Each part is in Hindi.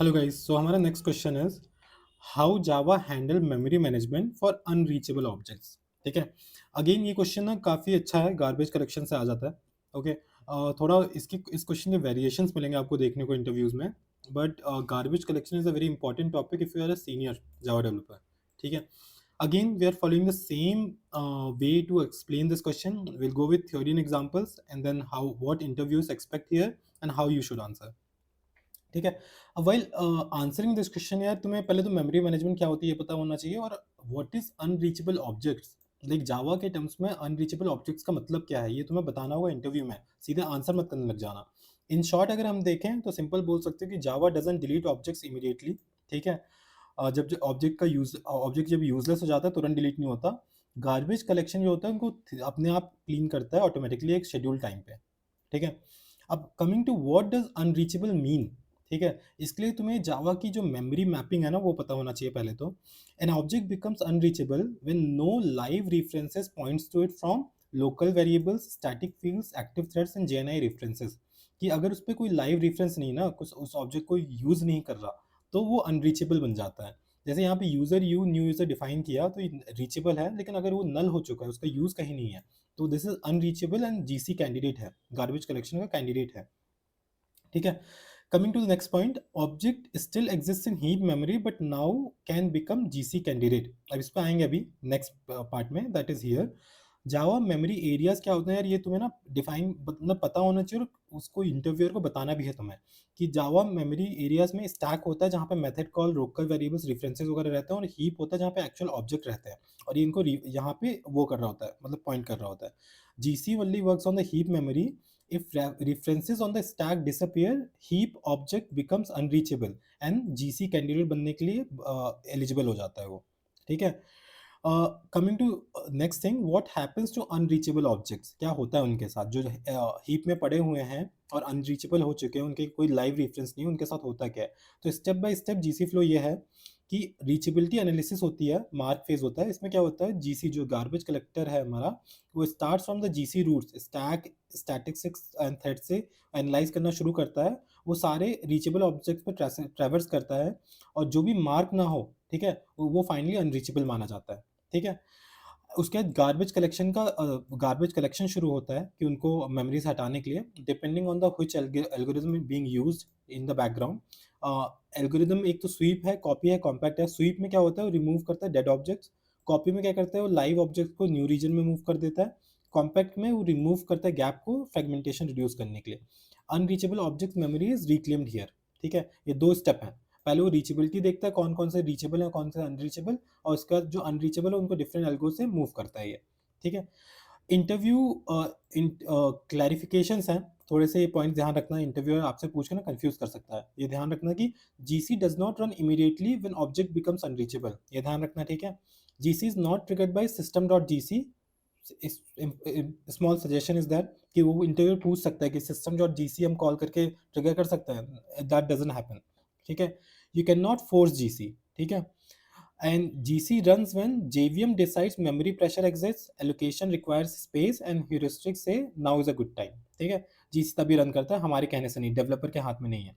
हेलो गाइस, सो हमारा next question is how Java handle memory management for unreachable objects. ठीक है। अगेन ये क्वेश्चन ना काफ़ी अच्छा है, गार्बेज कलेक्शन से आ जाता है। ओके। थोड़ा इस क्वेश्चन के वेरिएशंस मिलेंगे आपको देखने को इंटरव्यूज में, but garbage collection is a very important topic if you are a senior Java developer. ठीक है। Again we are following the same way to explain this question. Will go with theory and examples and then how what interviews expect here and how you should answer. ठीक है। अब वाइल आंसरिंग दिस क्वेश्चन यार, तुम्हें पहले तो मेमोरी मैनेजमेंट क्या होती है ये पता होना चाहिए, और what is unreachable objects. Like Java के टर्म्स में अनरीचेबल ऑब्जेक्ट्स का मतलब क्या है ये तुम्हें बताना होगा इंटरव्यू में, सीधे आंसर मत करने लग जाना। इन शॉर्ट अगर हम देखें तो सिंपल बोल सकते हैं कि जावा डजंट डिलीट ऑब्जेक्ट्स इमीडिएटली। ठीक है। जब ऑब्जेक्ट जब यूजलेस हो जाता है तुरंत डिलीट नहीं होता। गार्बेज कलेक्शन जो होता है उनको अपने आप क्लीन करता है ऑटोमेटिकली एक शेड्यूल टाइम पे। ठीक है। अब coming to what does unreachable mean. ठीक है। इसके लिए तुम्हें जावा की जो मेमोरी मैपिंग है ना वो पता होना चाहिए पहले तो। An object becomes unreachable when no live references points to it from local variables, static fields, active threads and JNI references. कि अगर उस पर कोई लाइव रेफरेंस नहीं ना, कुछ उस ऑब्जेक्ट को यूज नहीं कर रहा, तो वो अनरीचेबल बन जाता है। जैसे यहाँ पे user you new user define किया तो रीचेबल है, लेकिन अगर वो नल हो चुका है, उसका यूज कहीं नहीं है, तो this is unreachable and GC candidate है, गार्बेज कलेक्शन का कैंडिडेट है। ठीक है। Coming to the next point, object still exist in heap memory but now can become GC candidate. अब इस पे आएंगे अभी नेक्स्ट पार्ट में, that is here. Java memory areas क्या होते हैं यार, ये तुम्हें ना डिफाइन मतलब पता होना चाहिए, और उसको इंटरव्यूअर को बताना भी है तुम्हें कि जावा मेमोरी एरियाज में स्टैक होता है जहाँ पे method call, local variables, references वगैरह रहते हैं, और हीप होता है जहाँ पे एक्चुअल ऑब्जेक्ट रहते हैं, और ये इनको यहाँ पे वो कर रहा होता है, मतलब पॉइंट कर रहा होता है। GC only works on the heap memory. If references on the stack disappear, heap object becomes unreachable and GC candidate बनने के लिए eligible हो जाता है वो। ठीक है। Coming to next thing, what happens to unreachable objects, क्या होता है उनके साथ जो हीप में पड़े हुए हैं और अनरीचेबल हो चुके हैं, उनके कोई लाइव रेफरेंस नहीं, उनके साथ होता क्या है। तो step by step GC flow ये है कि रीचेबिलिटी एनालिसिस होती है, मार्क फेज होता है। इसमें क्या होता है, जीसी जो गार्बेज कलेक्टर है हमारा, वो start from the GC roots, stack, statistics and thread से एनालाइज करना शुरू करता है। वो सारे रीचेबल ऑब्जेक्ट्स पर ट्रैवर्स करता है, और जो भी मार्क ना हो, ठीक है, वो फाइनली अनरीचेबल माना जाता है। ठीक है। उसके बाद गार्बेज कलेक्शन शुरू होता है कि उनको मेमोरी से हटाने के लिए, depending on the which algorithm being used in the background. Algorithm एक तो स्वीप है, कॉपी है, कॉम्पैक्ट है। स्वीप में क्या होता है, वो रिमूव करता है डेड ऑब्जेक्ट्स। कॉपी में क्या करता है, वो लाइव ऑब्जेक्ट को न्यू रीजन में मूव कर देता है। कॉम्पैक्ट में वो रिमूव करता है गैप को फ्रेगमेंटेशन रिड्यूस करने के लिए। Unreachable object memory is reclaimed here. ठीक है। ये दो स्टेप हैं। पहले वो रीचेबिलिटी देखता है, कौन कौन से रीचेबल है, कौन से अनरीचेबल, और उसका जो अनरीचेबल है उनको डिफरेंट एल्गो से मूव करता है ये। ठीक है। इंटरव्यू क्लैरिफिकेशंस हैं, थोड़े से ये पॉइंट ध्यान रखना, इंटरव्यूअर आपसे पूछ के ना कंफ्यूज कर सकता है। ये ध्यान रखना कि GC does not run immediately when object becomes unreachable, ये ध्यान रखना। ठीक है। GC is not triggered by system dot GC. Small suggestion is that कि वो इंटरव्यू पूछ सकता है कि सिस्टम डॉट जीसी हम कॉल करके ट्रिगर कर सकते हैं, दैट डजंट हैपन। ठीक है। You can not force GC. ठीक है। And GC runs when JVM decides memory pressure exists, allocation requires space, and heuristics say now is a good time. ठीक है। GC तभी रन करता है, हमारे कहने से नहीं, डेवलपर के हाथ में नहीं है।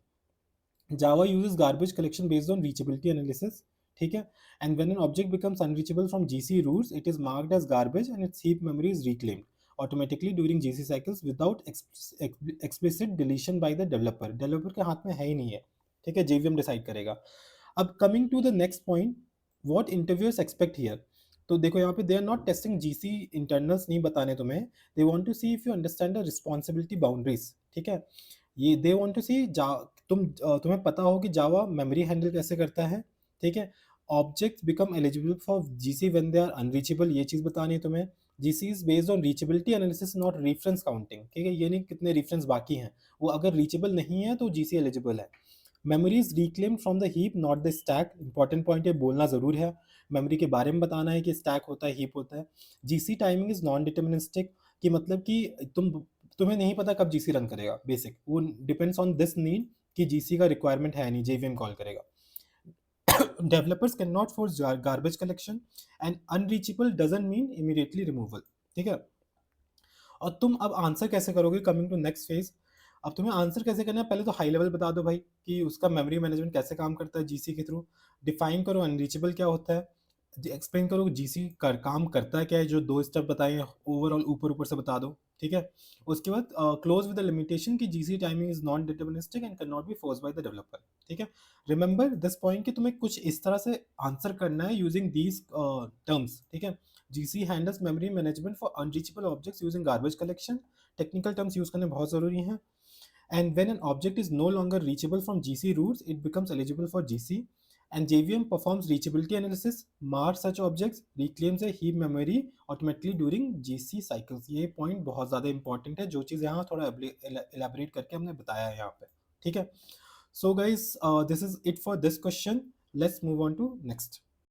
Java uses garbage collection based on reachability analysis. ठीक है। And when an object becomes unreachable from GC routes, it is marked as garbage and its heap memory is reclaimed automatically during GC cycles without explicit deletion by the developer. Developer के हाथ में है ही नहीं है। ठीक है। JVM डिसाइड करेगा। अब coming to the next point, what interviewers expect here. तो देखो यहाँ पे they are not testing GC internals नहीं बताने तुम्हें, they want to see if you understand the responsibility boundaries. ठीक है। ये दे वांट टू सी तुम्हें पता हो कि जावा मेमोरी हैंडल कैसे करता है। ठीक है। Objects become eligible for GC when they are unreachable, ये चीज बतानी है तुम्हें। GC is based on reachability analysis not reference counting. ठीक है। ये नहीं कितने रेफरेंस बाकी हैं, वो अगर रीचेबल नहीं है तो जीसी एलिजिबल है। Memory is reclaimed from the heap not the stack. Important point ये बोलना जरूर है, मेमोरी के बारे में बताना है कि स्टैक होता है, हीप होता है। GC timing is non deterministic, कि मतलब कि तुम्हें नहीं पता कब जीसी रन करेगा, बेसिक वो डिपेंड्स ऑन दिस नीड कि जीसी का रिक्वायरमेंट है नहीं, जेवीएम कॉल करेगा। Developers can not force garbage collection, and unreachable doesn't mean immediately removal. ठीक है। और तुम अब आंसर कैसे करोगे, कमिंग टू नेक्स्ट फेज। अब तुम्हें आंसर कैसे करना है, पहले तो हाई लेवल बता दो भाई कि उसका मेमोरी मैनेजमेंट कैसे काम करता है जीसी के थ्रू। डिफाइन करो अनरीचेबल क्या होता है, एक्सप्लेन करो जीसी कर काम करता है क्या है, जो 2 स्टेप बताए हैं ओवरऑल ऊपर-ऊपर से बता दो, ठीक है? उसके बाद क्लोज विद द लिमिटेशन कि GC timing is non deterministic and can not be forced by the developer, ठीक है? रिमेंबर दिस पॉइंट कि तुम्हें कुछ इस तरह से आंसर करना है यूजिंग दीज़ टर्म्स, ठीक है? GC handles memory management for unreachable objects using garbage collection. Technical terms use करने बहुत ज़रूरी हैं। And when an object is no longer reachable from GC routes, it becomes eligible for GC. And JVM performs reachability analysis, marks such objects, reclaims a heap memory automatically during GC cycles. ये पॉइंट बहुत ज़्यादा इंपॉर्टेंट है, जो चीज़ यहाँ थोड़ा elaborate करके हमने बताया है यहाँ पे, ठीक है? So guys, this is it for this question. Let's move on to next.